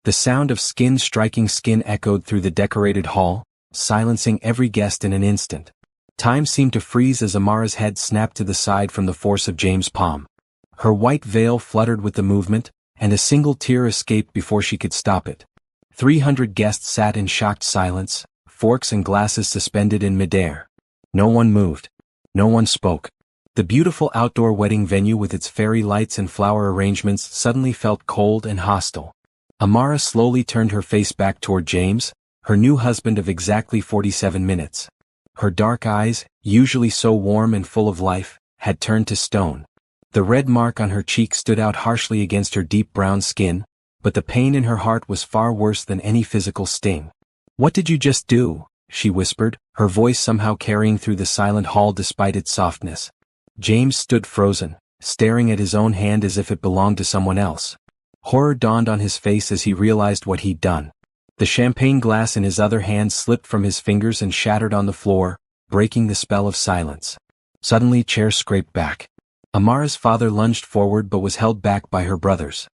The sound of skin striking skin echoed through the decorated hall, silencing every guest in an instant. Time seemed to freeze as Amara's head snapped to the side from the force of James' palm. Her white veil fluttered with the movement, and a single tear escaped before she could stop it. 300 guests sat in shocked silence, forks and glasses suspended in midair. No one moved. No one spoke. The beautiful outdoor wedding venue with its fairy lights and flower arrangements suddenly felt cold and hostile. Amara slowly turned her face back toward James, her new husband of exactly 47 minutes. Her dark eyes, usually so warm and full of life, had turned to stone. The red mark on her cheek stood out harshly against her deep brown skin, but the pain in her heart was far worse than any physical sting. "What did you just do?" she whispered, her voice somehow carrying through the silent hall despite its softness. James stood frozen, staring at his own hand as if it belonged to someone else. Horror dawned on his face as he realized what he'd done. The champagne glass in his other hand slipped from his fingers and shattered on the floor, breaking the spell of silence. Suddenly chairs scraped back. Amara's father lunged forward but was held back by her brothers.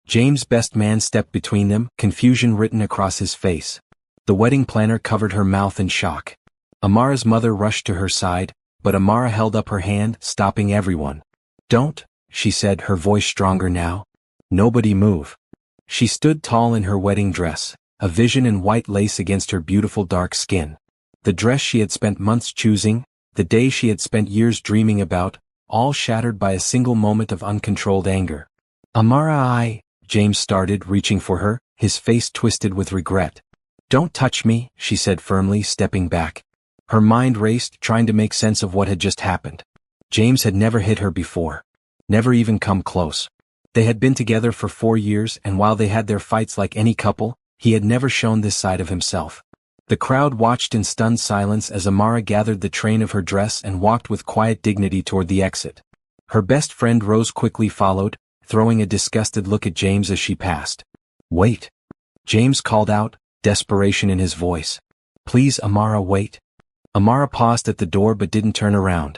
James' best man stepped between them, confusion written across his face. The wedding planner covered her mouth in shock. Amara's mother rushed to her side, but Amara held up her hand, stopping everyone. "Don't," she said, her voice stronger now. "Nobody move." She stood tall in her wedding dress, a vision in white lace against her beautiful dark skin. The dress she had spent months choosing, the day she had spent years dreaming about, all shattered by a single moment of uncontrolled anger. "Amara, James started, reaching for her, his face twisted with regret. "Don't touch me," she said firmly, stepping back. Her mind raced, trying to make sense of what had just happened. James had never hit her before. Never even come close. They had been together for 4 years, and while they had their fights like any couple, he had never shown this side of himself. The crowd watched in stunned silence as Amara gathered the train of her dress and walked with quiet dignity toward the exit. Her best friend Rose quickly followed, throwing a disgusted look at James as she passed. "Wait," James called out, desperation in his voice. "Please, Amara, wait." Amara paused at the door but didn't turn around.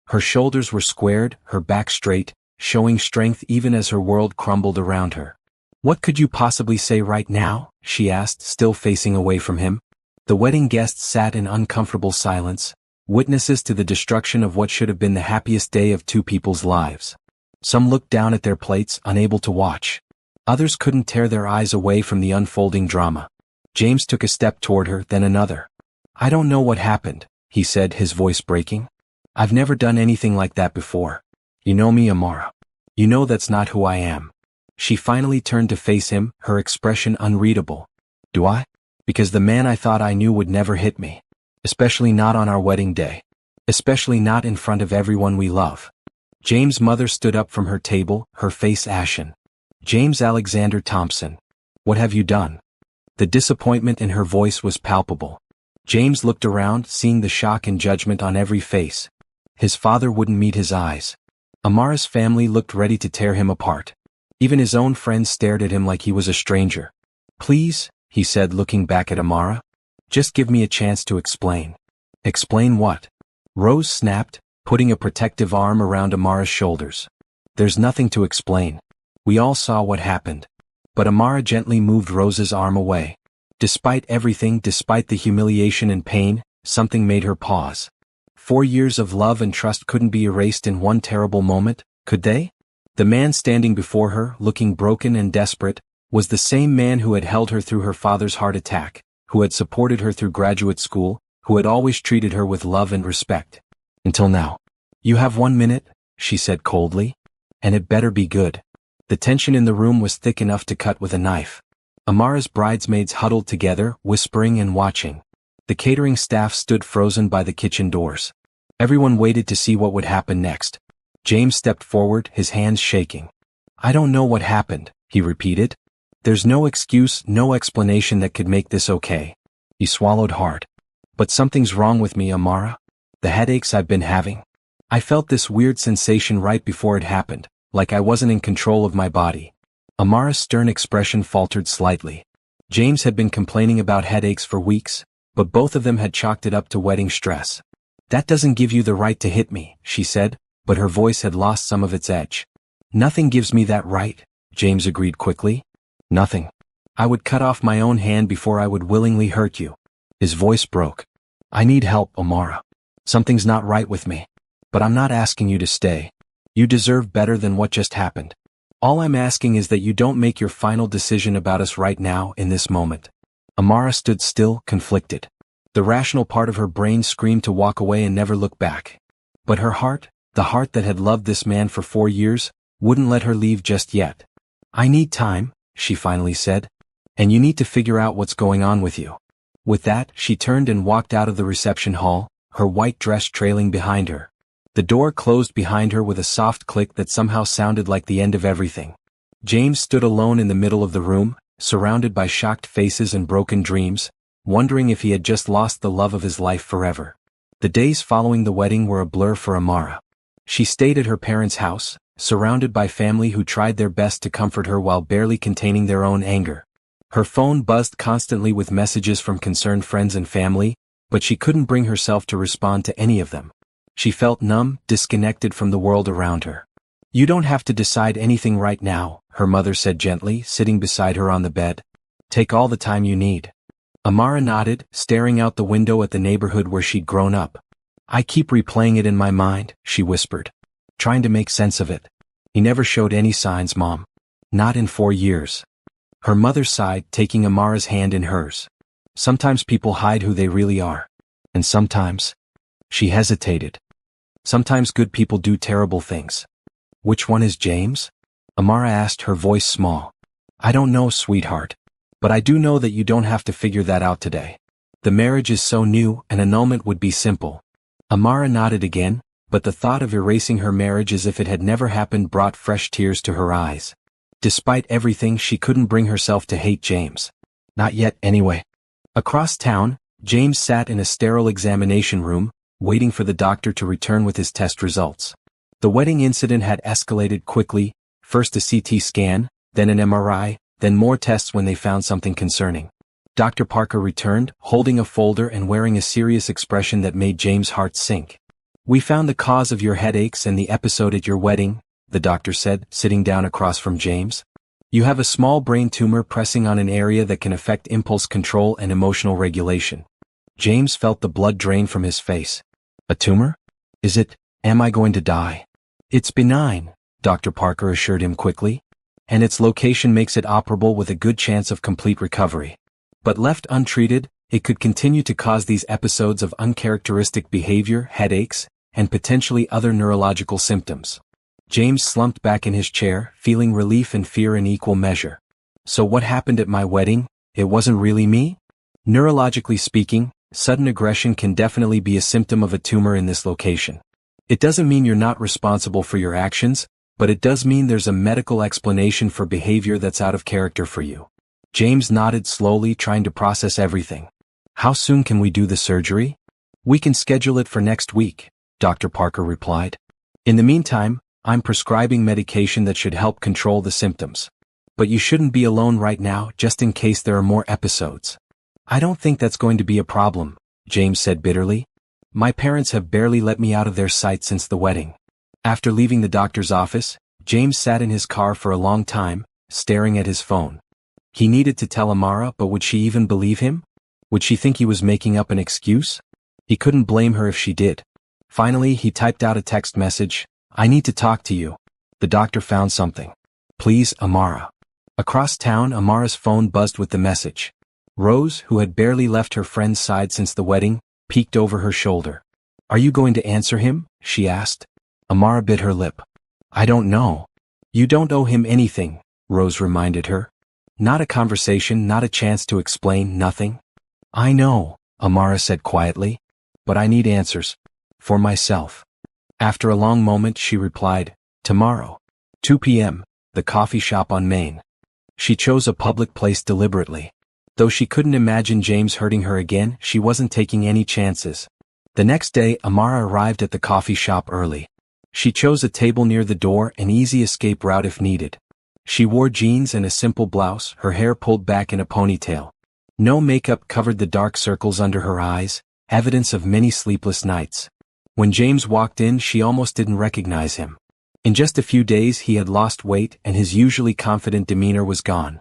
Her shoulders were squared, her back straight, showing strength even as her world crumbled around her. "What could you possibly say right now?" she asked, still facing away from him. The wedding guests sat in uncomfortable silence, witnesses to the destruction of what should have been the happiest day of two people's lives. Some looked down at their plates, unable to watch. Others couldn't tear their eyes away from the unfolding drama. James took a step toward her, then another. "I don't know what happened," he said, his voice breaking. "I've never done anything like that before. You know me, Amara. You know that's not who I am." She finally turned to face him, her expression unreadable. "Do I? Because the man I thought I knew would never hit me. Especially not on our wedding day. Especially not in front of everyone we love." James' mother stood up from her table, her face ashen. "James Alexander Thompson. What have you done?" The disappointment in her voice was palpable. James looked around, seeing the shock and judgment on every face. His father wouldn't meet his eyes. Amara's family looked ready to tear him apart. Even his own friends stared at him like he was a stranger. "Please," he said, looking back at Amara. "Just give me a chance to explain." "Explain what?" Rose snapped, putting a protective arm around Amara's shoulders. "There's nothing to explain. We all saw what happened." But Amara gently moved Rose's arm away. Despite everything, despite the humiliation and pain, something made her pause. 4 years of love and trust couldn't be erased in one terrible moment, could they? The man standing before her, looking broken and desperate, was the same man who had held her through her father's heart attack, who had supported her through graduate school, who had always treated her with love and respect. Until now. "You have 1 minute," she said coldly. "And it better be good." The tension in the room was thick enough to cut with a knife. Amara's bridesmaids huddled together, whispering and watching. The catering staff stood frozen by the kitchen doors. Everyone waited to see what would happen next. James stepped forward, his hands shaking. "I don't know what happened," he repeated. "There's no excuse, no explanation that could make this okay." He swallowed hard. "But something's wrong with me, Amara. The headaches I've been having. I felt this weird sensation right before it happened, like I wasn't in control of my body." Amara's stern expression faltered slightly. James had been complaining about headaches for weeks, but both of them had chalked it up to wedding stress. "That doesn't give you the right to hit me," she said, but her voice had lost some of its edge. "Nothing gives me that right," James agreed quickly. "Nothing. I would cut off my own hand before I would willingly hurt you. His voice broke. I need help, Amara. Something's not right with me. But I'm not asking you to stay. You deserve better than what just happened. All I'm asking is that you don't make your final decision about us right now in this moment. Amara stood still, conflicted. The rational part of her brain screamed to walk away and never look back. But her heart, the heart that had loved this man for 4 years, wouldn't let her leave just yet. I need time, she finally said. And you need to figure out what's going on with you. With that, she turned and walked out of the reception hall, her white dress trailing behind her. The door closed behind her with a soft click that somehow sounded like the end of everything. James stood alone in the middle of the room, surrounded by shocked faces and broken dreams, wondering if he had just lost the love of his life forever. The days following the wedding were a blur for Amara. She stayed at her parents' house, surrounded by family who tried their best to comfort her while barely containing their own anger. Her phone buzzed constantly with messages from concerned friends and family, but she couldn't bring herself to respond to any of them. She felt numb, disconnected from the world around her. You don't have to decide anything right now, her mother said gently, sitting beside her on the bed. Take all the time you need. Amara nodded, staring out the window at the neighborhood where she'd grown up. I keep replaying it in my mind, she whispered. Trying to make sense of it. He never showed any signs, Mom. Not in 4 years. Her mother sighed, taking Amara's hand in hers. Sometimes people hide who they really are. And sometimes... She hesitated. Sometimes good people do terrible things. Which one is James? Amara asked, her voice small. I don't know, sweetheart. But I do know that you don't have to figure that out today. The marriage is so new, an annulment would be simple. Amara nodded again, but the thought of erasing her marriage as if it had never happened brought fresh tears to her eyes. Despite everything, she couldn't bring herself to hate James. Not yet, anyway. Across town, James sat in a sterile examination room, waiting for the doctor to return with his test results. The wedding incident had escalated quickly, first a CT scan, then an MRI, then more tests when they found something concerning. Dr. Parker returned, holding a folder and wearing a serious expression that made James' heart sink. We found the cause of your headaches and the episode at your wedding, the doctor said, sitting down across from James. You have a small brain tumor pressing on an area that can affect impulse control and emotional regulation. James felt the blood drain from his face. A tumor? Is it? Am I going to die? It's benign, Dr. Parker assured him quickly. And its location makes it operable with a good chance of complete recovery. But left untreated, it could continue to cause these episodes of uncharacteristic behavior, headaches, and potentially other neurological symptoms. James slumped back in his chair, feeling relief and fear in equal measure. So what happened at my wedding? It wasn't really me? Neurologically speaking, sudden aggression can definitely be a symptom of a tumor in this location. It doesn't mean you're not responsible for your actions, but it does mean there's a medical explanation for behavior that's out of character for you. James nodded slowly, trying to process everything. How soon can we do the surgery? We can schedule it for next week, Dr. Parker replied. In the meantime, I'm prescribing medication that should help control the symptoms. But you shouldn't be alone right now, just in case there are more episodes. I don't think that's going to be a problem, James said bitterly. My parents have barely let me out of their sight since the wedding. After leaving the doctor's office, James sat in his car for a long time, staring at his phone. He needed to tell Amara, but would she even believe him? Would she think he was making up an excuse? He couldn't blame her if she did. Finally, he typed out a text message. I need to talk to you. The doctor found something. Please, Amara. Across town, Amara's phone buzzed with the message. Rose, who had barely left her friend's side since the wedding, peeked over her shoulder. Are you going to answer him? She asked. Amara bit her lip. I don't know. You don't owe him anything, Rose reminded her. Not a conversation, not a chance to explain, nothing. I know, Amara said quietly. But I need answers. For myself. After a long moment, she replied, tomorrow. 2 p.m., the coffee shop on Main. She chose a public place deliberately. Though she couldn't imagine James hurting her again, she wasn't taking any chances. The next day, Amara arrived at the coffee shop early. She chose a table near the door, an easy escape route if needed. She wore jeans and a simple blouse, her hair pulled back in a ponytail. No makeup covered the dark circles under her eyes, evidence of many sleepless nights. When James walked in, she almost didn't recognize him. In just a few days he had lost weight and his usually confident demeanor was gone.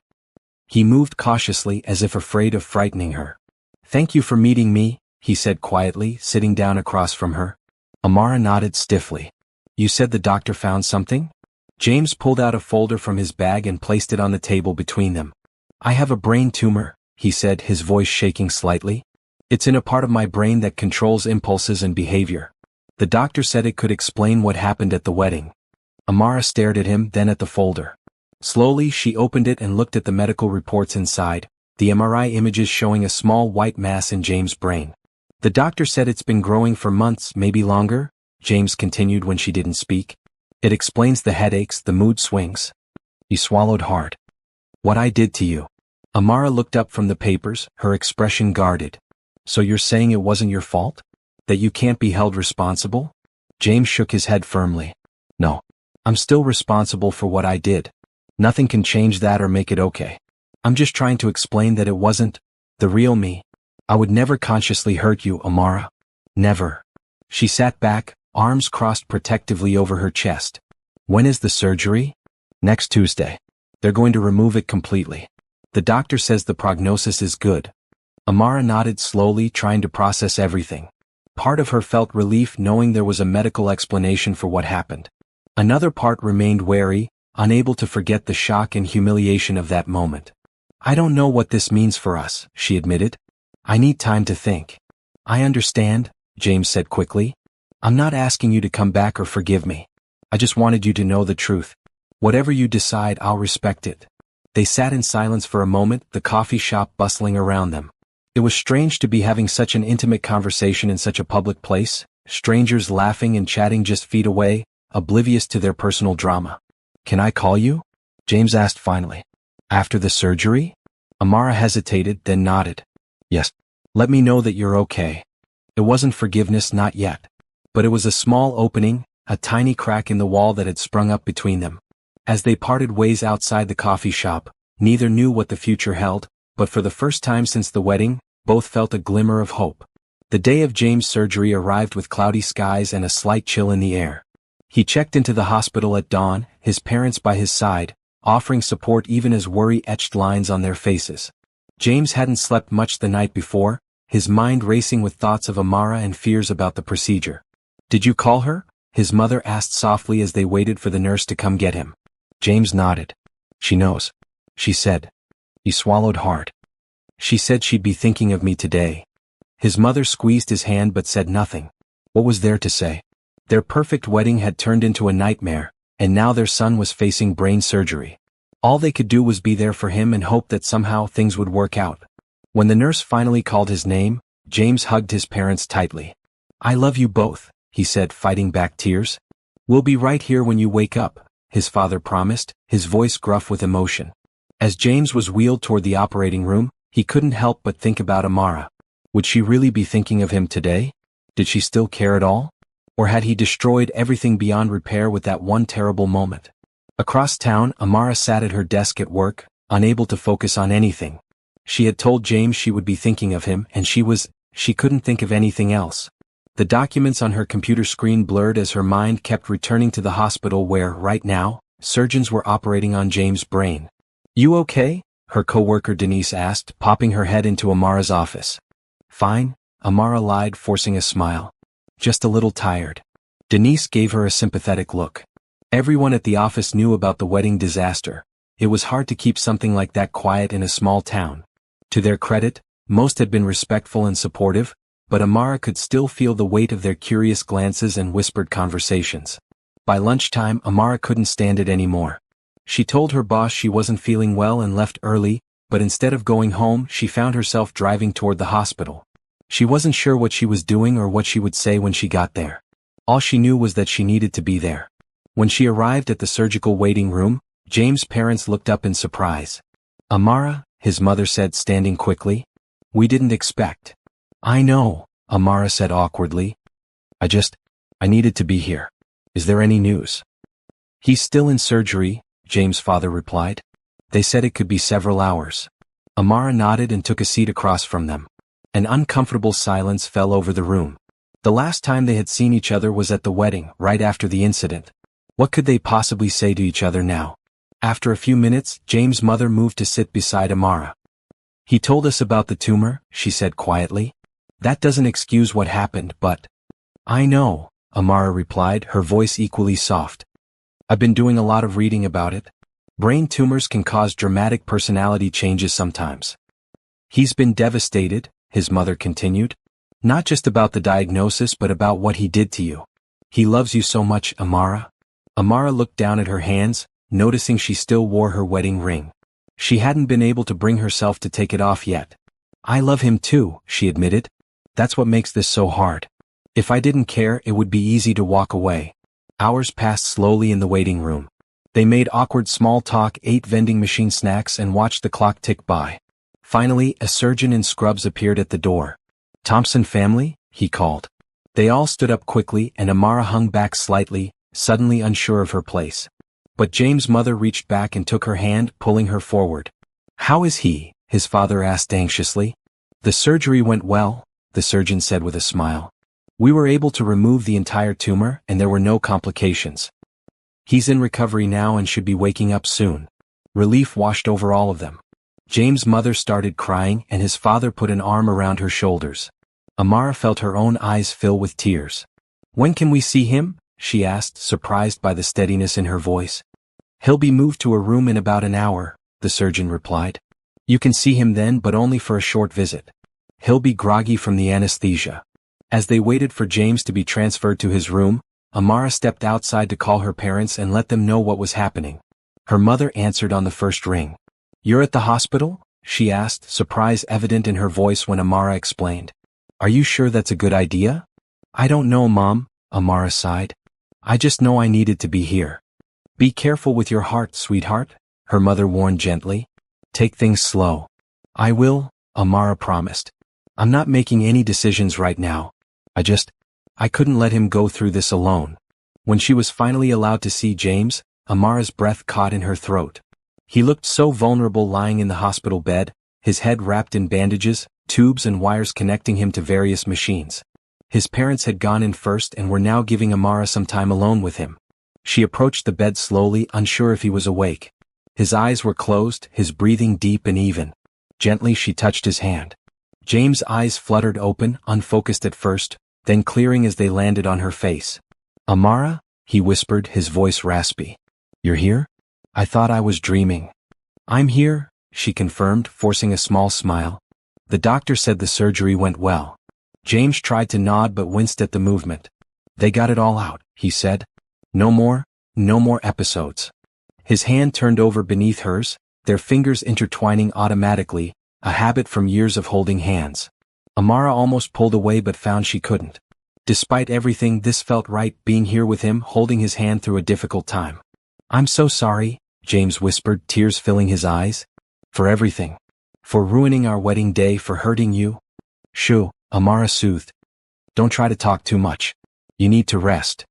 He moved cautiously as if afraid of frightening her. "Thank you for meeting me," he said quietly, sitting down across from her. Amara nodded stiffly. "You said the doctor found something?" James pulled out a folder from his bag and placed it on the table between them. "I have a brain tumor," he said, his voice shaking slightly. "It's in a part of my brain that controls impulses and behavior. The doctor said it could explain what happened at the wedding." Amara stared at him, then at the folder. Slowly she opened it and looked at the medical reports inside, the MRI images showing a small white mass in James' brain. "The doctor said it's been growing for months, maybe longer," James continued when she didn't speak. "It explains the headaches, the mood swings." He swallowed hard. "What I did to you." Amara looked up from the papers, her expression guarded. "So you're saying it wasn't your fault? That you can't be held responsible?" James shook his head firmly. "No. I'm still responsible for what I did. Nothing can change that or make it okay. I'm just trying to explain that it wasn't the real me. I would never consciously hurt you, Amara. Never." She sat back, arms crossed protectively over her chest. "When is the surgery?" "Next Tuesday. They're going to remove it completely. The doctor says the prognosis is good." Amara nodded slowly, trying to process everything. Part of her felt relief knowing there was a medical explanation for what happened. Another part remained wary, unable to forget the shock and humiliation of that moment. "I don't know what this means for us," she admitted. "I need time to think." "I understand," James said quickly. "I'm not asking you to come back or forgive me. I just wanted you to know the truth. Whatever you decide, I'll respect it." They sat in silence for a moment, the coffee shop bustling around them. It was strange to be having such an intimate conversation in such a public place, strangers laughing and chatting just feet away, oblivious to their personal drama. "Can I call you?" James asked finally. "After the surgery?" Amara hesitated, then nodded. "Yes. Let me know that you're okay." It wasn't forgiveness, not yet. But it was a small opening, a tiny crack in the wall that had sprung up between them. As they parted ways outside the coffee shop, neither knew what the future held, but for the first time since the wedding, both felt a glimmer of hope. The day of James' surgery arrived with cloudy skies and a slight chill in the air. He checked into the hospital at dawn, his parents by his side, offering support even as worry etched lines on their faces. James hadn't slept much the night before, his mind racing with thoughts of Amara and fears about the procedure. "Did you call her?" his mother asked softly as they waited for the nurse to come get him. James nodded. "She knows," she said. He swallowed hard. "She said she'd be thinking of me today." His mother squeezed his hand but said nothing. What was there to say? Their perfect wedding had turned into a nightmare, and now their son was facing brain surgery. All they could do was be there for him and hope that somehow things would work out. When the nurse finally called his name, James hugged his parents tightly. "I love you both," he said, fighting back tears. "We'll be right here when you wake up," his father promised, his voice gruff with emotion. As James was wheeled toward the operating room, he couldn't help but think about Amara. Would she really be thinking of him today? Did she still care at all? Or had he destroyed everything beyond repair with that one terrible moment? Across town, Amara sat at her desk at work, unable to focus on anything. She had told James she would be thinking of him, and she couldn't think of anything else. The documents on her computer screen blurred as her mind kept returning to the hospital where, right now, surgeons were operating on James' brain. "You okay?" her coworker Denise asked, popping her head into Amara's office. "Fine," Amara lied, forcing a smile. "Just a little tired." Denise gave her a sympathetic look. Everyone at the office knew about the wedding disaster. It was hard to keep something like that quiet in a small town. To their credit, most had been respectful and supportive, but Amara could still feel the weight of their curious glances and whispered conversations. By lunchtime, Amara couldn't stand it anymore. She told her boss she wasn't feeling well and left early, but instead of going home, she found herself driving toward the hospital. She wasn't sure what she was doing or what she would say when she got there. All she knew was that she needed to be there. When she arrived at the surgical waiting room, James' parents looked up in surprise. "Amara," his mother said, standing quickly. "We didn't expect." "I know," Amara said awkwardly. I needed to be here. Is there any news?" "He's still in surgery," James' father replied. "They said it could be several hours." Amara nodded and took a seat across from them. An uncomfortable silence fell over the room. The last time they had seen each other was at the wedding, right after the incident. What could they possibly say to each other now? After a few minutes, James' mother moved to sit beside Amara. "He told us about the tumor," she said quietly. "That doesn't excuse what happened, but—" "I know," Amara replied, her voice equally soft. "I've been doing a lot of reading about it. Brain tumors can cause dramatic personality changes sometimes." "He's been devastated," his mother continued. "Not just about the diagnosis but about what he did to you. He loves you so much, Amara." Amara looked down at her hands, noticing she still wore her wedding ring. She hadn't been able to bring herself to take it off yet. "I love him too," she admitted. "That's what makes this so hard. If I didn't care, it would be easy to walk away." Hours passed slowly in the waiting room. They made awkward small talk, ate vending machine snacks, and watched the clock tick by. Finally, a surgeon in scrubs appeared at the door. "Thompson family?" he called. They all stood up quickly, and Amara hung back slightly, suddenly unsure of her place. But James' mother reached back and took her hand, pulling her forward. "How is he?" his father asked anxiously. "The surgery went well," the surgeon said with a smile. "We were able to remove the entire tumor, and there were no complications. He's in recovery now and should be waking up soon." Relief washed over all of them. James' mother started crying, and his father put an arm around her shoulders. Amara felt her own eyes fill with tears. "When can we see him?" she asked, surprised by the steadiness in her voice. "He'll be moved to a room in about an hour," the surgeon replied. "You can see him then, but only for a short visit. He'll be groggy from the anesthesia." As they waited for James to be transferred to his room, Amara stepped outside to call her parents and let them know what was happening. Her mother answered on the first ring. "You're at the hospital?" she asked, surprise evident in her voice when Amara explained. "Are you sure that's a good idea?" "I don't know, Mom," Amara sighed. "I just know I needed to be here." "Be careful with your heart, sweetheart," her mother warned gently. "Take things slow." "I will," Amara promised. "I'm not making any decisions right now. I couldn't let him go through this alone." When she was finally allowed to see James, Amara's breath caught in her throat. He looked so vulnerable lying in the hospital bed, his head wrapped in bandages, tubes and wires connecting him to various machines. His parents had gone in first and were now giving Amara some time alone with him. She approached the bed slowly, unsure if he was awake. His eyes were closed, his breathing deep and even. Gently she touched his hand. James' eyes fluttered open, unfocused at first, then clearing as they landed on her face. "Amara?" he whispered, his voice raspy. "You're here? I thought I was dreaming." "I'm here," she confirmed, forcing a small smile. "The doctor said the surgery went well." James tried to nod but winced at the movement. "They got it all out," he said. No more episodes." His hand turned over beneath hers, their fingers intertwining automatically, a habit from years of holding hands. Amara almost pulled away but found she couldn't. Despite everything, this felt right, being here with him, holding his hand through a difficult time. "I'm so sorry," James whispered, tears filling his eyes. "For everything. For ruining our wedding day, for hurting you." "Shoo," Amara soothed. "Don't try to talk too much. You need to rest."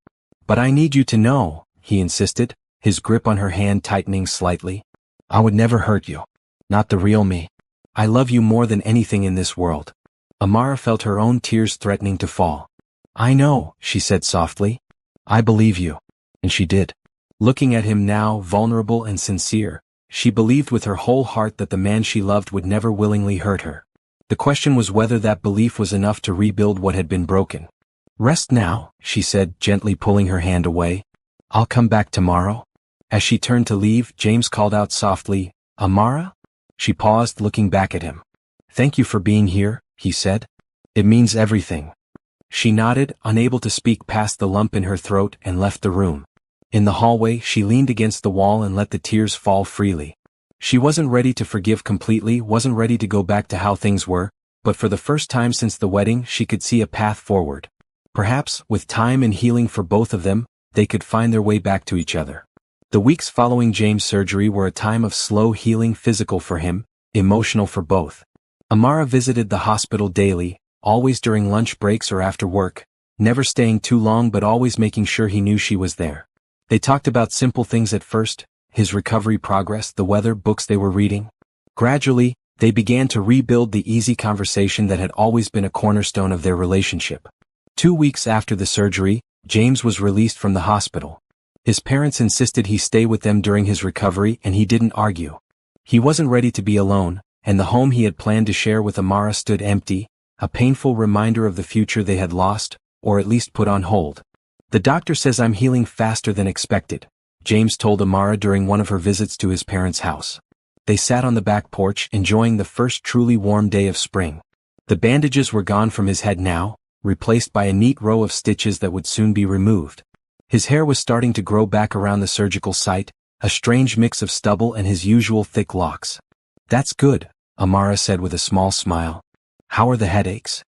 "But I need you to know," he insisted, his grip on her hand tightening slightly. "I would never hurt you. Not the real me. I love you more than anything in this world." Amara felt her own tears threatening to fall. "I know," she said softly. "I believe you." And she did. Looking at him now, vulnerable and sincere, she believed with her whole heart that the man she loved would never willingly hurt her. The question was whether that belief was enough to rebuild what had been broken. "Rest now," she said, gently pulling her hand away. "I'll come back tomorrow." As she turned to leave, James called out softly, "Amara?" She paused, looking back at him. "Thank you for being here," he said. "It means everything." She nodded, unable to speak past the lump in her throat, and left the room. In the hallway, she leaned against the wall and let the tears fall freely. She wasn't ready to forgive completely, wasn't ready to go back to how things were, but for the first time since the wedding, she could see a path forward. Perhaps, with time and healing for both of them, they could find their way back to each other. The weeks following James' surgery were a time of slow healing, physical for him, emotional for both. Amara visited the hospital daily, always during lunch breaks or after work, never staying too long but always making sure he knew she was there. They talked about simple things at first, his recovery progress, the weather, books they were reading. Gradually, they began to rebuild the easy conversation that had always been a cornerstone of their relationship. 2 weeks after the surgery, James was released from the hospital. His parents insisted he stay with them during his recovery and he didn't argue. He wasn't ready to be alone, and the home he had planned to share with Amara stood empty, a painful reminder of the future they had lost, or at least put on hold. "The doctor says I'm healing faster than expected," James told Amara during one of her visits to his parents' house. They sat on the back porch enjoying the first truly warm day of spring. The bandages were gone from his head now, replaced by a neat row of stitches that would soon be removed. His hair was starting to grow back around the surgical site, a strange mix of stubble and his usual thick locks. "That's good," Amara said with a small smile. "How are the headaches?"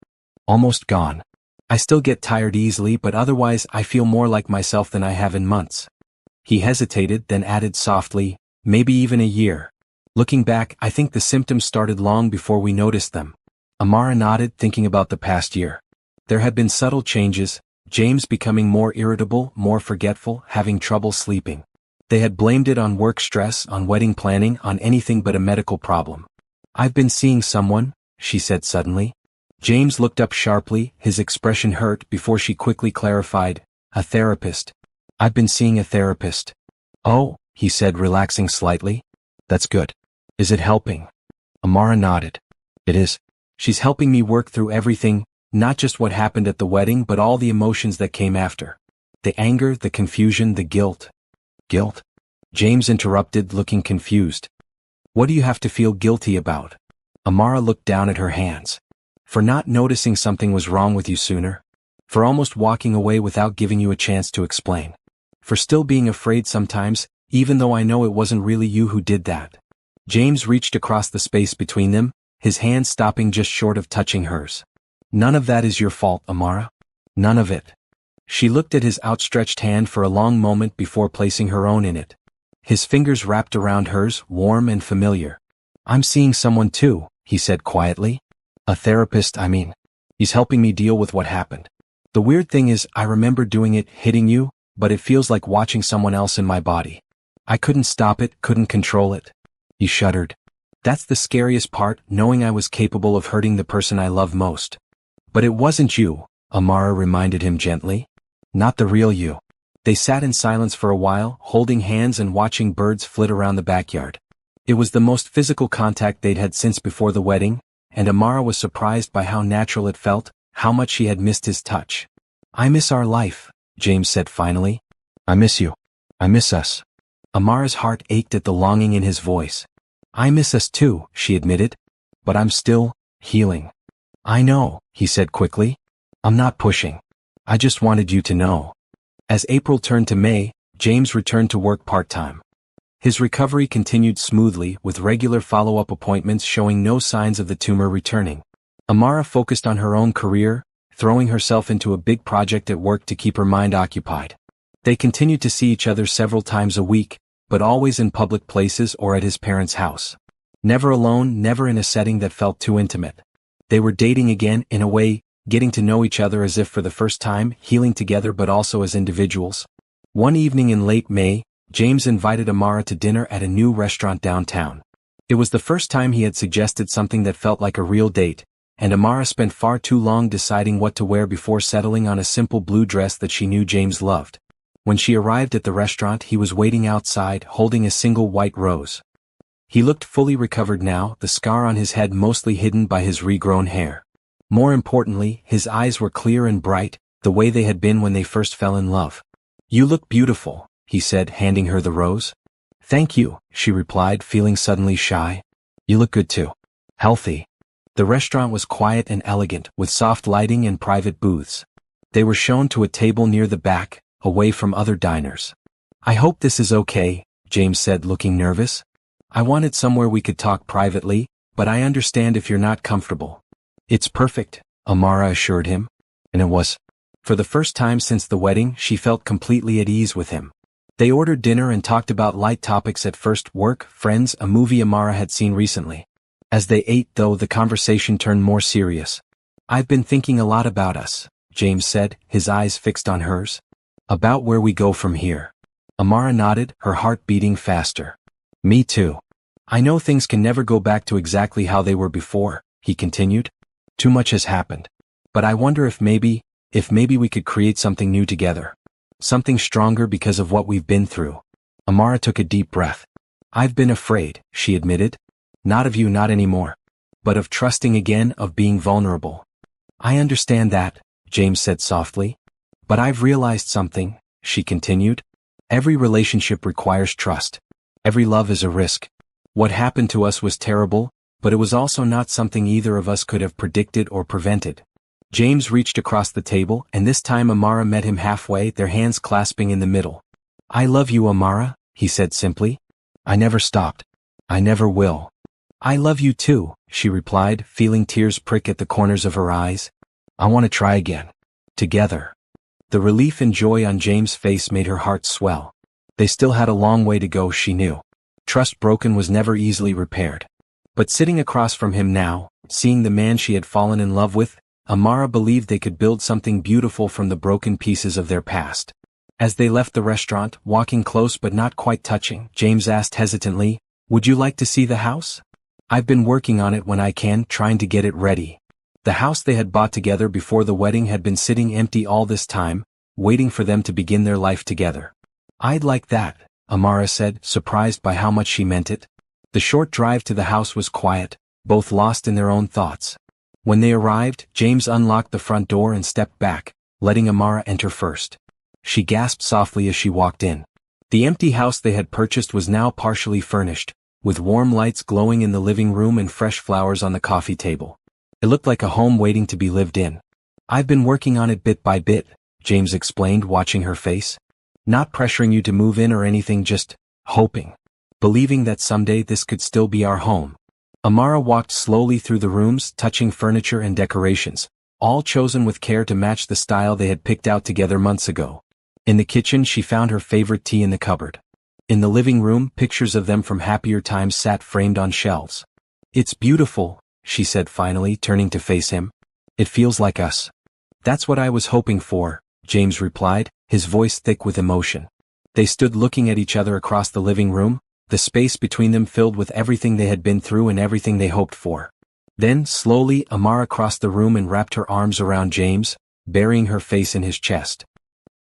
"Almost gone. I still get tired easily, but otherwise I feel more like myself than I have in months." He hesitated, then added softly, "Maybe even a year. Looking back, I think the symptoms started long before we noticed them." Amara nodded, thinking about the past year. There had been subtle changes, James becoming more irritable, more forgetful, having trouble sleeping. They had blamed it on work stress, on wedding planning, on anything but a medical problem. "I've been seeing someone," she said suddenly. James looked up sharply, his expression hurt, before she quickly clarified, "A therapist. I've been seeing a therapist." "Oh," he said, relaxing slightly. "That's good. Is it helping?" Amara nodded. "It is. She's helping me work through everything, not just what happened at the wedding but all the emotions that came after. The anger, the confusion, the guilt." "Guilt?" James interrupted, looking confused. "What do you have to feel guilty about?" Amara looked down at her hands. "For not noticing something was wrong with you sooner? For almost walking away without giving you a chance to explain? For still being afraid sometimes, even though I know it wasn't really you who did that?" James reached across the space between them, his hand stopping just short of touching hers. "None of that is your fault, Amara. None of it." She looked at his outstretched hand for a long moment before placing her own in it. His fingers wrapped around hers, warm and familiar. "I'm seeing someone too," he said quietly. "A therapist, I mean. He's helping me deal with what happened. The weird thing is, I remember doing it, hitting you, but it feels like watching someone else in my body. I couldn't stop it, couldn't control it." He shuddered. "That's the scariest part, knowing I was capable of hurting the person I love most." "But it wasn't you," Amara reminded him gently. "Not the real you." They sat in silence for a while, holding hands and watching birds flit around the backyard. It was the most physical contact they'd had since before the wedding, and Amara was surprised by how natural it felt, how much she had missed his touch. "I miss our life," James said finally. "I miss you. I miss us." Amara's heart ached at the longing in his voice. "I miss us too," she admitted. "But I'm still healing." "I know," he said quickly. "I'm not pushing. I just wanted you to know." As April turned to May, James returned to work part-time. His recovery continued smoothly, with regular follow-up appointments showing no signs of the tumor returning. Amara focused on her own career, throwing herself into a big project at work to keep her mind occupied. They continued to see each other several times a week, but always in public places or at his parents' house. Never alone, never in a setting that felt too intimate. They were dating again, in a way, getting to know each other as if for the first time, healing together but also as individuals. One evening in late May, James invited Amara to dinner at a new restaurant downtown. It was the first time he had suggested something that felt like a real date, and Amara spent far too long deciding what to wear before settling on a simple blue dress that she knew James loved. When she arrived at the restaurant, he was waiting outside, holding a single white rose. He looked fully recovered now, the scar on his head mostly hidden by his regrown hair. More importantly, his eyes were clear and bright, the way they had been when they first fell in love. "You look beautiful," he said, handing her the rose. "Thank you," she replied, feeling suddenly shy. "You look good too. Healthy." The restaurant was quiet and elegant, with soft lighting and private booths. They were shown to a table near the back, away from other diners. "I hope this is okay," James said, looking nervous. "I wanted somewhere we could talk privately, but I understand if you're not comfortable." "It's perfect," Amara assured him. And it was. For the first time since the wedding, she felt completely at ease with him. They ordered dinner and talked about light topics at first: work, friends, a movie Amara had seen recently. As they ate, though, the conversation turned more serious. "I've been thinking a lot about us," James said, his eyes fixed on hers. "About where we go from here." Amara nodded, her heart beating faster. "Me too. I know things can never go back to exactly how they were before," he continued. "Too much has happened. But I wonder if maybe we could create something new together. Something stronger because of what we've been through. Amara took a deep breath. I've been afraid, she admitted. Not of you, not anymore. But of trusting again, of being vulnerable. I understand that, James said softly. But I've realized something, she continued. Every relationship requires trust. Every love is a risk. What happened to us was terrible, but it was also not something either of us could have predicted or prevented. James reached across the table, and this time Amara met him halfway, their hands clasping in the middle. I love you, Amara, he said simply. I never stopped. I never will. I love you too, she replied, feeling tears prick at the corners of her eyes. I want to try again. Together. The relief and joy on James' face made her heart swell. They still had a long way to go, she knew. Trust broken was never easily repaired. But sitting across from him now, seeing the man she had fallen in love with, Amara believed they could build something beautiful from the broken pieces of their past. As they left the restaurant, walking close but not quite touching, James asked hesitantly, Would you like to see the house? I've been working on it when I can, trying to get it ready. The house they had bought together before the wedding had been sitting empty all this time, waiting for them to begin their life together. I'd like that, Amara said, surprised by how much she meant it. The short drive to the house was quiet, both lost in their own thoughts. When they arrived, James unlocked the front door and stepped back, letting Amara enter first. She gasped softly as she walked in. The empty house they had purchased was now partially furnished, with warm lights glowing in the living room and fresh flowers on the coffee table. It looked like a home waiting to be lived in. I've been working on it bit by bit, James explained, watching her face. Not pressuring you to move in or anything, just hoping. Believing that someday this could still be our home. Amara walked slowly through the rooms, touching furniture and decorations, all chosen with care to match the style they had picked out together months ago. In the kitchen she found her favorite tea in the cupboard. In the living room, pictures of them from happier times sat framed on shelves. It's beautiful, she said finally, turning to face him. It feels like us. That's what I was hoping for, James replied, his voice thick with emotion. They stood looking at each other across the living room, the space between them filled with everything they had been through and everything they hoped for. Then, slowly, Amara crossed the room and wrapped her arms around James, burying her face in his chest.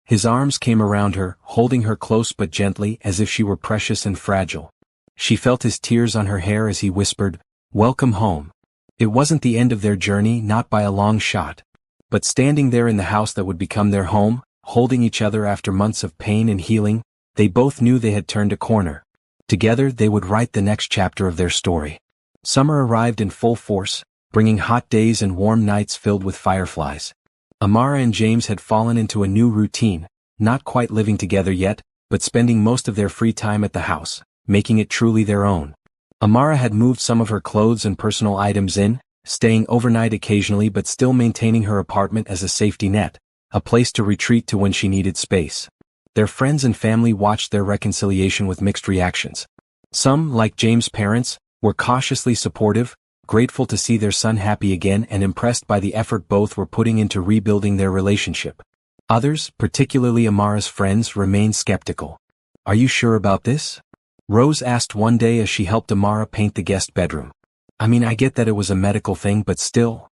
His arms came around her, holding her close but gently, as if she were precious and fragile. She felt his tears on her hair as he whispered, Welcome home. It wasn't the end of their journey, not by a long shot. But standing there in the house that would become their home, holding each other after months of pain and healing, they both knew they had turned a corner. Together they would write the next chapter of their story. Summer arrived in full force, bringing hot days and warm nights filled with fireflies. Amara and James had fallen into a new routine, not quite living together yet, but spending most of their free time at the house, making it truly their own. Amara had moved some of her clothes and personal items in, staying overnight occasionally but still maintaining her apartment as a safety net, a place to retreat to when she needed space. Their friends and family watched their reconciliation with mixed reactions. Some, like James' parents, were cautiously supportive, grateful to see their son happy again and impressed by the effort both were putting into rebuilding their relationship. Others, particularly Amara's friends, remained skeptical. Are you sure about this? Rose asked one day as she helped Amara paint the guest bedroom. I mean, I get that it was a medical thing, but still.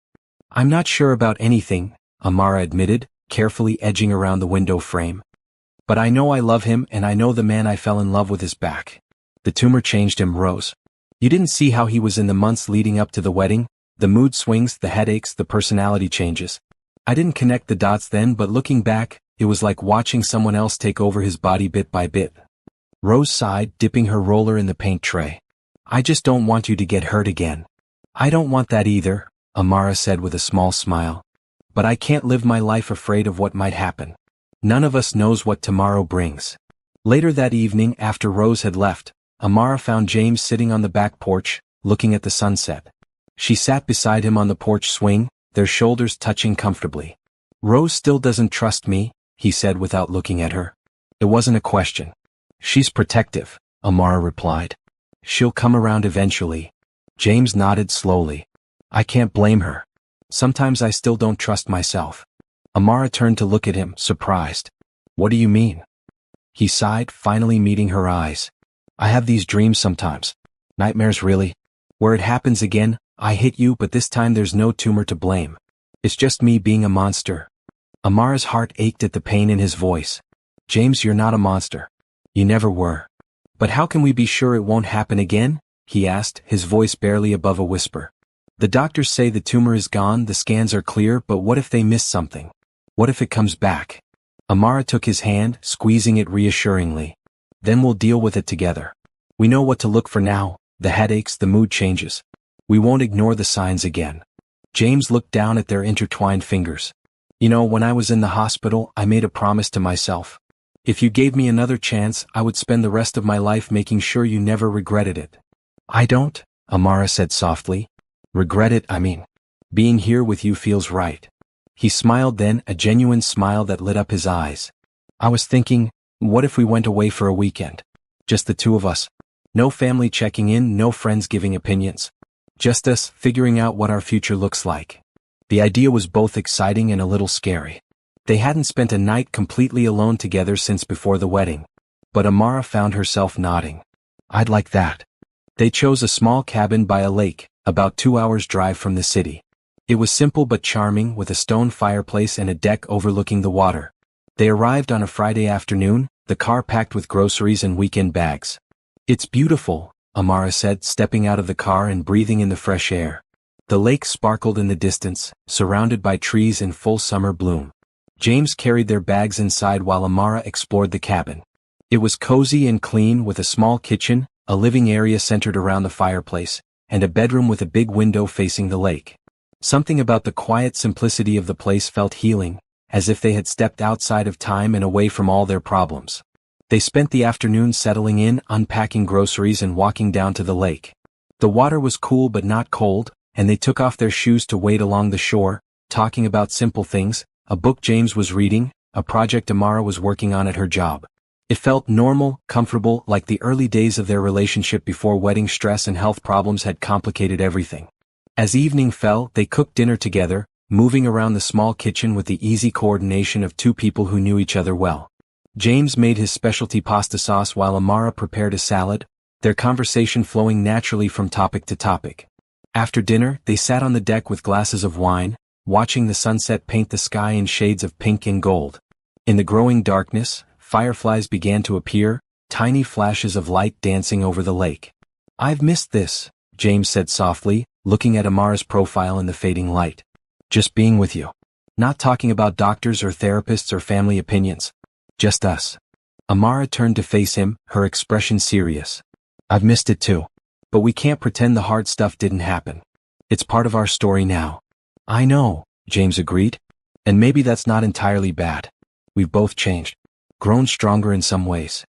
I'm not sure about anything, Amara admitted, carefully edging around the window frame. But I know I love him and I know the man I fell in love with is back. The tumor changed him, Rose. You didn't see how he was in the months leading up to the wedding, the mood swings, the headaches, the personality changes. I didn't connect the dots then, but looking back, it was like watching someone else take over his body bit by bit. Rose sighed, dipping her roller in the paint tray. I just don't want you to get hurt again. I don't want that either, Amara said with a small smile. But I can't live my life afraid of what might happen. None of us knows what tomorrow brings. Later that evening, after Rose had left, Amara found James sitting on the back porch, looking at the sunset. She sat beside him on the porch swing, their shoulders touching comfortably. Rose still doesn't trust me, he said without looking at her. It wasn't a question. She's protective, Amara replied. She'll come around eventually. James nodded slowly. I can't blame her. Sometimes I still don't trust myself. Amara turned to look at him, surprised. What do you mean? He sighed, finally meeting her eyes. I have these dreams sometimes. Nightmares really. Where it happens again, I hit you, but this time there's no tumor to blame. It's just me being a monster. Amara's heart ached at the pain in his voice. James, you're not a monster. You never were. But how can we be sure it won't happen again? He asked, his voice barely above a whisper. The doctors say the tumor is gone, the scans are clear, but what if they miss something? What if it comes back? Amara took his hand, squeezing it reassuringly. Then we'll deal with it together. We know what to look for now, the headaches, the mood changes. We won't ignore the signs again. James looked down at their intertwined fingers. You know, when I was in the hospital, I made a promise to myself. If you gave me another chance, I would spend the rest of my life making sure you never regretted it. I don't, Amara said softly. Regret it, I mean. Being here with you feels right. He smiled then, a genuine smile that lit up his eyes. I was thinking, what if we went away for a weekend? Just the two of us. No family checking in, no friends giving opinions. Just us, figuring out what our future looks like. The idea was both exciting and a little scary. They hadn't spent a night completely alone together since before the wedding. But Amara found herself nodding. I'd like that. They chose a small cabin by a lake, about 2 hours' drive from the city. It was simple but charming, with a stone fireplace and a deck overlooking the water. They arrived on a Friday afternoon, the car packed with groceries and weekend bags. It's beautiful, Amara said, stepping out of the car and breathing in the fresh air. The lake sparkled in the distance, surrounded by trees in full summer bloom. James carried their bags inside while Amara explored the cabin. It was cozy and clean, with a small kitchen, a living area centered around the fireplace, and a bedroom with a big window facing the lake. Something about the quiet simplicity of the place felt healing, as if they had stepped outside of time and away from all their problems. They spent the afternoon settling in, unpacking groceries and walking down to the lake. The water was cool but not cold, and they took off their shoes to wade along the shore, talking about simple things, a book James was reading, a project Amara was working on at her job. It felt normal, comfortable, like the early days of their relationship before wedding stress and health problems had complicated everything. As evening fell, they cooked dinner together, moving around the small kitchen with the easy coordination of two people who knew each other well. James made his specialty pasta sauce while Amara prepared a salad, their conversation flowing naturally from topic to topic. After dinner, they sat on the deck with glasses of wine, watching the sunset paint the sky in shades of pink and gold. In the growing darkness, fireflies began to appear, tiny flashes of light dancing over the lake. I've missed this, James said softly, looking at Amara's profile in the fading light. Just being with you. Not talking about doctors or therapists or family opinions. Just us. Amara turned to face him, her expression serious. I've missed it too. But we can't pretend the hard stuff didn't happen. It's part of our story now. I know, James agreed. And maybe that's not entirely bad. We've both changed. Grown stronger in some ways.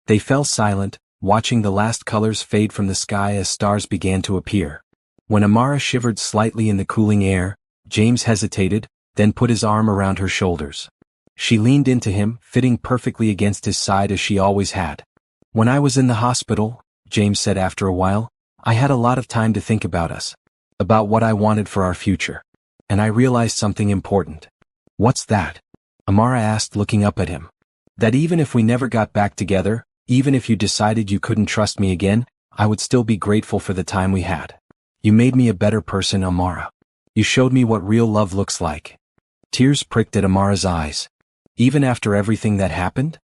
They fell silent, watching the last colors fade from the sky as stars began to appear. When Amara shivered slightly in the cooling air, James hesitated, then put his arm around her shoulders. She leaned into him, fitting perfectly against his side as she always had. When I was in the hospital, James said after a while, I had a lot of time to think about us. About what I wanted for our future. And I realized something important. What's that? Amara asked, looking up at him. That even if we never got back together, even if you decided you couldn't trust me again, I would still be grateful for the time we had. You made me a better person, Amara. You showed me what real love looks like. Tears pricked at Amara's eyes. Even after everything that happened?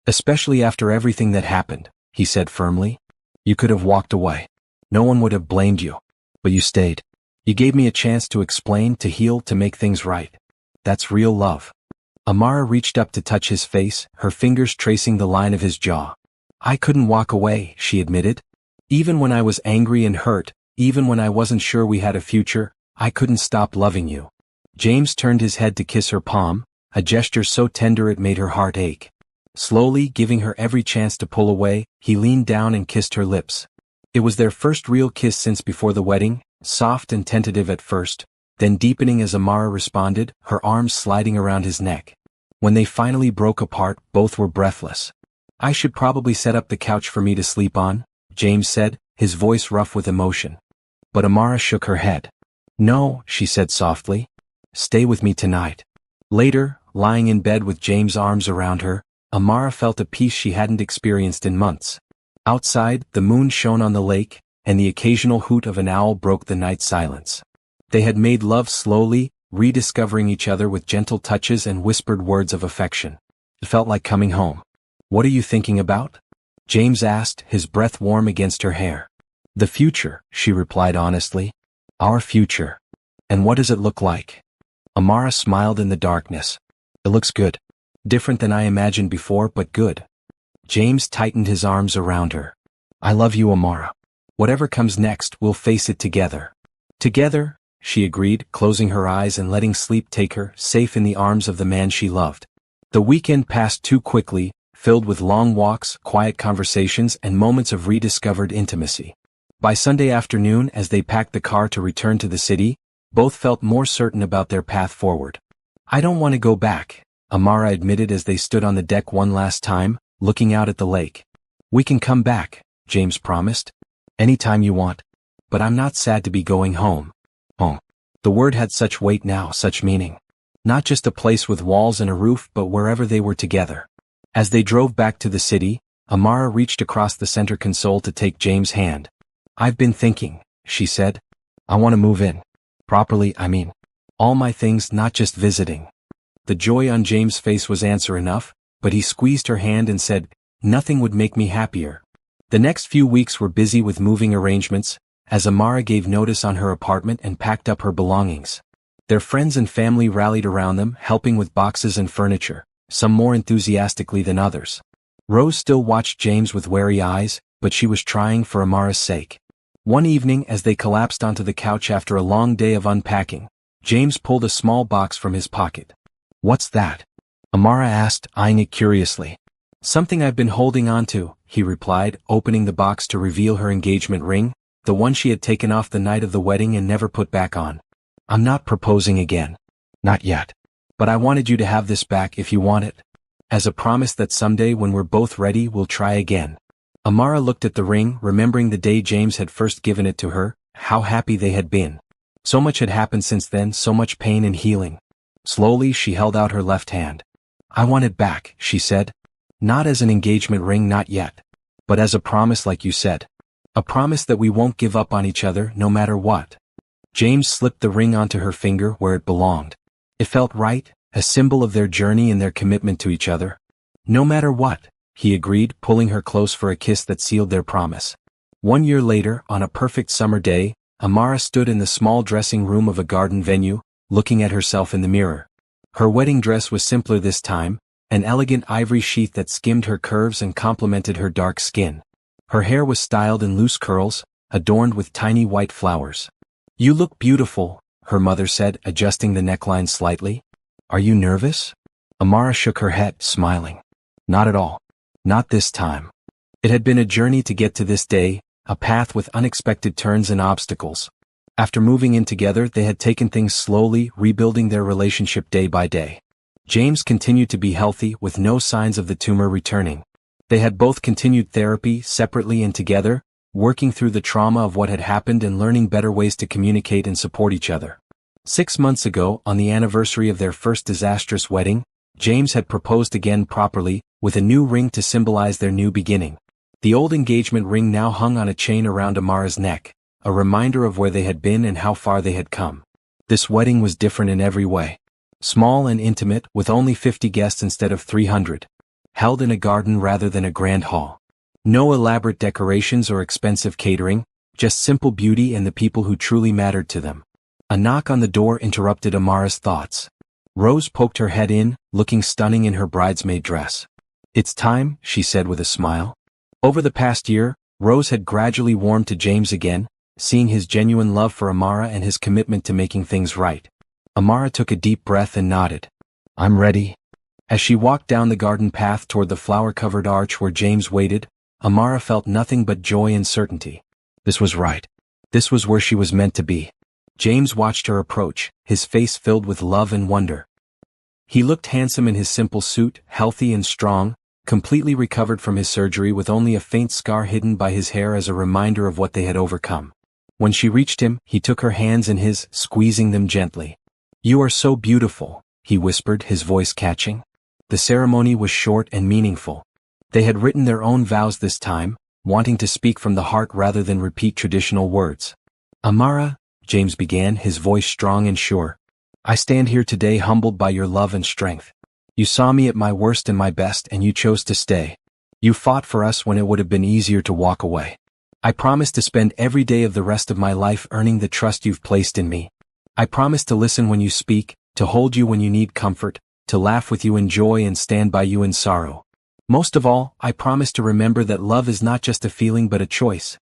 Especially after everything that happened, he said firmly. You could have walked away. No one would have blamed you. But you stayed. You gave me a chance to explain, to heal, to make things right. That's real love. Amara reached up to touch his face, her fingers tracing the line of his jaw. I couldn't walk away, she admitted. Even when I was angry and hurt, even when I wasn't sure we had a future, I couldn't stop loving you. James turned his head to kiss her palm, a gesture so tender it made her heart ache. Slowly, giving her every chance to pull away, he leaned down and kissed her lips. It was their first real kiss since before the wedding, soft and tentative at first, then deepening as Amara responded, her arms sliding around his neck. When they finally broke apart, both were breathless. I should probably set up the couch for me to sleep on, James said, his voice rough with emotion. But Amara shook her head. No, she said softly. Stay with me tonight. Later, lying in bed with James' arms around her, Amara felt a peace she hadn't experienced in months. Outside, the moon shone on the lake, and the occasional hoot of an owl broke the night silence. They had made love slowly, rediscovering each other with gentle touches and whispered words of affection. It felt like coming home. What are you thinking about? James asked, his breath warm against her hair. The future, she replied honestly. Our future. And what does it look like? Amara smiled in the darkness. It looks good. Different than I imagined before, but good. James tightened his arms around her. I love you, Amara. Whatever comes next, we'll face it together. Together, she agreed, closing her eyes and letting sleep take her, safe in the arms of the man she loved. The weekend passed too quickly, filled with long walks, quiet conversations, and moments of rediscovered intimacy. By Sunday afternoon, as they packed the car to return to the city, both felt more certain about their path forward. I don't want to go back, Amara admitted as they stood on the deck one last time, looking out at the lake. We can come back, James promised. Anytime you want. But I'm not sad to be going home. Home. The word had such weight now, such meaning. Not just a place with walls and a roof, but wherever they were together. As they drove back to the city, Amara reached across the center console to take James' hand. I've been thinking, she said. I want to move in. Properly, I mean. All my things, not just visiting. The joy on James' face was answer enough, but he squeezed her hand and said, nothing would make me happier. The next few weeks were busy with moving arrangements, as Amara gave notice on her apartment and packed up her belongings. Their friends and family rallied around them, helping with boxes and furniture, some more enthusiastically than others. Rose still watched James with wary eyes, but she was trying for Amara's sake. One evening, as they collapsed onto the couch after a long day of unpacking, James pulled a small box from his pocket. What's that? Amara asked, eyeing it curiously. Something I've been holding on to, he replied, opening the box to reveal her engagement ring, the one she had taken off the night of the wedding and never put back on. I'm not proposing again. Not yet. But I wanted you to have this back if you want it. As a promise that someday when we're both ready we'll try again. Amara looked at the ring, remembering the day James had first given it to her, how happy they had been. So much had happened since then, so much pain and healing. Slowly she held out her left hand. I want it back, she said. Not as an engagement ring, not yet. But as a promise, like you said. A promise that we won't give up on each other no matter what. James slipped the ring onto her finger where it belonged. It felt right, a symbol of their journey and their commitment to each other. No matter what, he agreed, pulling her close for a kiss that sealed their promise. 1 year later, on a perfect summer day, Amara stood in the small dressing room of a garden venue, looking at herself in the mirror. Her wedding dress was simpler this time, an elegant ivory sheath that skimmed her curves and complemented her dark skin. Her hair was styled in loose curls, adorned with tiny white flowers. You look beautiful, her mother said, adjusting the neckline slightly. Are you nervous? Amara shook her head, smiling. Not at all. Not this time. It had been a journey to get to this day, a path with unexpected turns and obstacles. After moving in together, they had taken things slowly, rebuilding their relationship day by day. James continued to be healthy, with no signs of the tumor returning. They had both continued therapy, separately and together, working through the trauma of what had happened and learning better ways to communicate and support each other. 6 months ago, on the anniversary of their first disastrous wedding, James had proposed again properly, with a new ring to symbolize their new beginning. The old engagement ring now hung on a chain around Amara's neck, a reminder of where they had been and how far they had come. This wedding was different in every way. Small and intimate, with only 50 guests instead of 300. Held in a garden rather than a grand hall. No elaborate decorations or expensive catering, just simple beauty and the people who truly mattered to them. A knock on the door interrupted Amara's thoughts. Rose poked her head in, looking stunning in her bridesmaid dress. It's time, she said with a smile. Over the past year, Rose had gradually warmed to James again, seeing his genuine love for Amara and his commitment to making things right. Amara took a deep breath and nodded. I'm ready. As she walked down the garden path toward the flower-covered arch where James waited, Amara felt nothing but joy and certainty. This was right. This was where she was meant to be. James watched her approach, his face filled with love and wonder. He looked handsome in his simple suit, healthy and strong, completely recovered from his surgery with only a faint scar hidden by his hair as a reminder of what they had overcome. When she reached him, he took her hands in his, squeezing them gently. You are so beautiful, he whispered, his voice catching. The ceremony was short and meaningful. They had written their own vows this time, wanting to speak from the heart rather than repeat traditional words. Amara, James began, his voice strong and sure. I stand here today humbled by your love and strength. You saw me at my worst and my best and you chose to stay. You fought for us when it would have been easier to walk away. I promise to spend every day of the rest of my life earning the trust you've placed in me. I promise to listen when you speak, to hold you when you need comfort, to laugh with you in joy and stand by you in sorrow. Most of all, I promise to remember that love is not just a feeling but a choice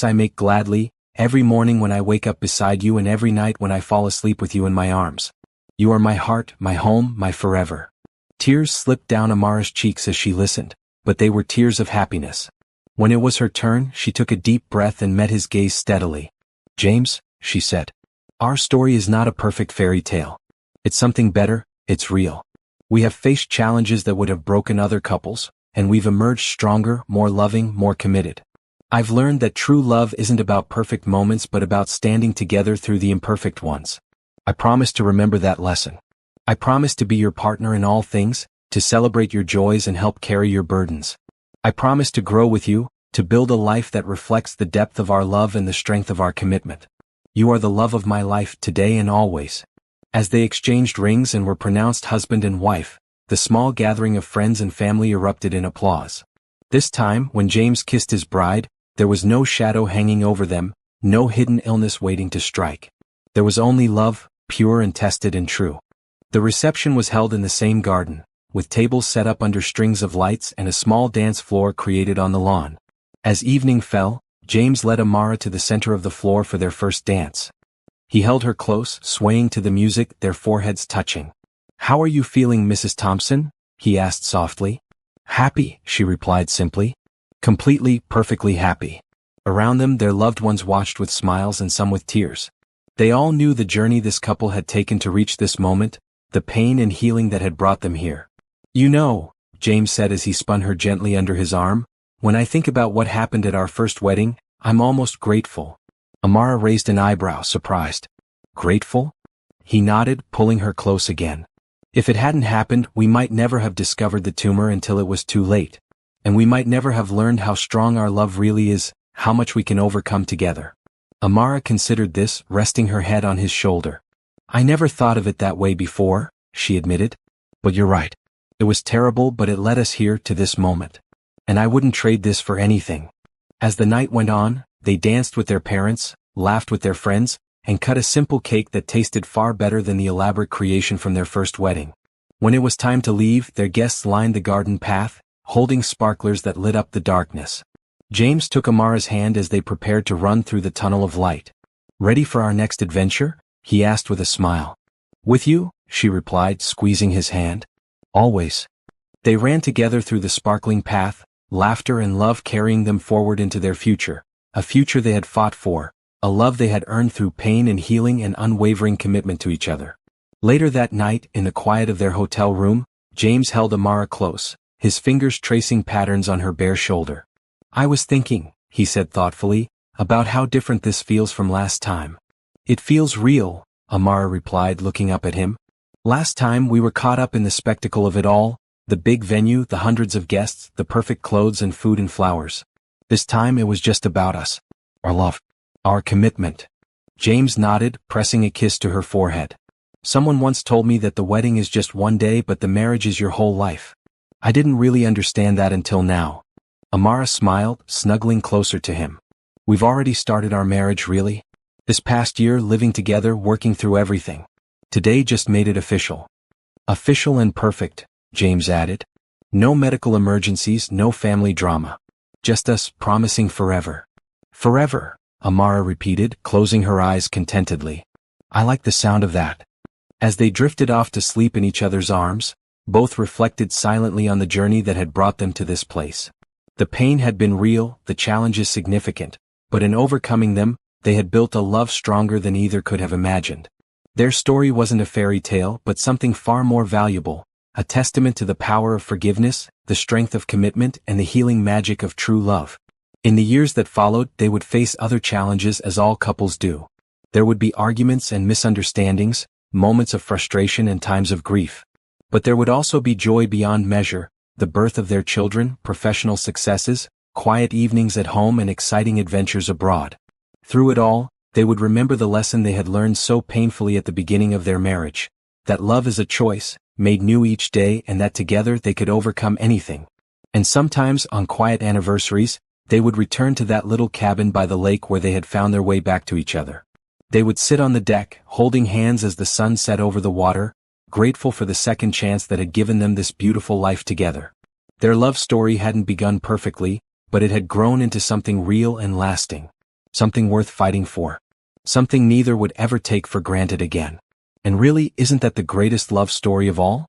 I make gladly, every morning when I wake up beside you and every night when I fall asleep with you in my arms. You are my heart, my home, my forever. Tears slipped down Amara's cheeks as she listened, but they were tears of happiness. When it was her turn, she took a deep breath and met his gaze steadily. James, she said, our story is not a perfect fairy tale. It's something better, it's real. We have faced challenges that would have broken other couples, and we've emerged stronger, more loving, more committed. I've learned that true love isn't about perfect moments but about standing together through the imperfect ones. I promise to remember that lesson. I promise to be your partner in all things, to celebrate your joys and help carry your burdens. I promise to grow with you, to build a life that reflects the depth of our love and the strength of our commitment. You are the love of my life today and always. As they exchanged rings and were pronounced husband and wife, the small gathering of friends and family erupted in applause. This time, when James kissed his bride, there was no shadow hanging over them, no hidden illness waiting to strike. There was only love, pure and tested and true. The reception was held in the same garden, with tables set up under strings of lights and a small dance floor created on the lawn. As evening fell, James led Amara to the center of the floor for their first dance. He held her close, swaying to the music, their foreheads touching. How are you feeling, Mrs. Thompson? He asked softly. Happy, she replied simply. Completely, perfectly happy. Around them their loved ones watched with smiles and some with tears. They all knew the journey this couple had taken to reach this moment, the pain and healing that had brought them here. You know, James said as he spun her gently under his arm, when I think about what happened at our first wedding, I'm almost grateful. Amara raised an eyebrow, surprised. Grateful? He nodded, pulling her close again. If it hadn't happened, we might never have discovered the tumor until it was too late. And we might never have learned how strong our love really is, how much we can overcome together. Amara considered this, resting her head on his shoulder. I never thought of it that way before, she admitted. But you're right. It was terrible, but it led us here to this moment. And I wouldn't trade this for anything. As the night went on, they danced with their parents, laughed with their friends, and cut a simple cake that tasted far better than the elaborate creation from their first wedding. When it was time to leave, their guests lined the garden path, holding sparklers that lit up the darkness. James took Amara's hand as they prepared to run through the tunnel of light. Ready for our next adventure? He asked with a smile. With you? She replied, squeezing his hand. Always. They ran together through the sparkling path, laughter and love carrying them forward into their future, a future they had fought for, a love they had earned through pain and healing and unwavering commitment to each other. Later that night, in the quiet of their hotel room, James held Amara close, his fingers tracing patterns on her bare shoulder. I was thinking, he said thoughtfully, about how different this feels from last time. It feels real, Amara replied, looking up at him. Last time we were caught up in the spectacle of it all, the big venue, the hundreds of guests, the perfect clothes and food and flowers. This time it was just about us. Our love. Our commitment. James nodded, pressing a kiss to her forehead. Someone once told me that the wedding is just one day but the marriage is your whole life. I didn't really understand that until now. Amara smiled, snuggling closer to him. We've already started our marriage, really? This past year, living together, working through everything. Today just made it official. Official and perfect, James added. No medical emergencies, no family drama. Just us promising forever. Forever, Amara repeated, closing her eyes contentedly. I like the sound of that. As they drifted off to sleep in each other's arms, both reflected silently on the journey that had brought them to this place. The pain had been real, the challenges significant, but in overcoming them, they had built a love stronger than either could have imagined. Their story wasn't a fairy tale but something far more valuable, a testament to the power of forgiveness, the strength of commitment and the healing magic of true love. In the years that followed, they would face other challenges as all couples do. There would be arguments and misunderstandings, moments of frustration and times of grief. But there would also be joy beyond measure, the birth of their children, professional successes, quiet evenings at home and exciting adventures abroad. Through it all, they would remember the lesson they had learned so painfully at the beginning of their marriage, that love is a choice, made new each day, and that together they could overcome anything. And sometimes, on quiet anniversaries, they would return to that little cabin by the lake where they had found their way back to each other. They would sit on the deck, holding hands as the sun set over the water, grateful for the second chance that had given them this beautiful life together. Their love story hadn't begun perfectly, but it had grown into something real and lasting. Something worth fighting for. Something neither would ever take for granted again. And really, isn't that the greatest love story of all?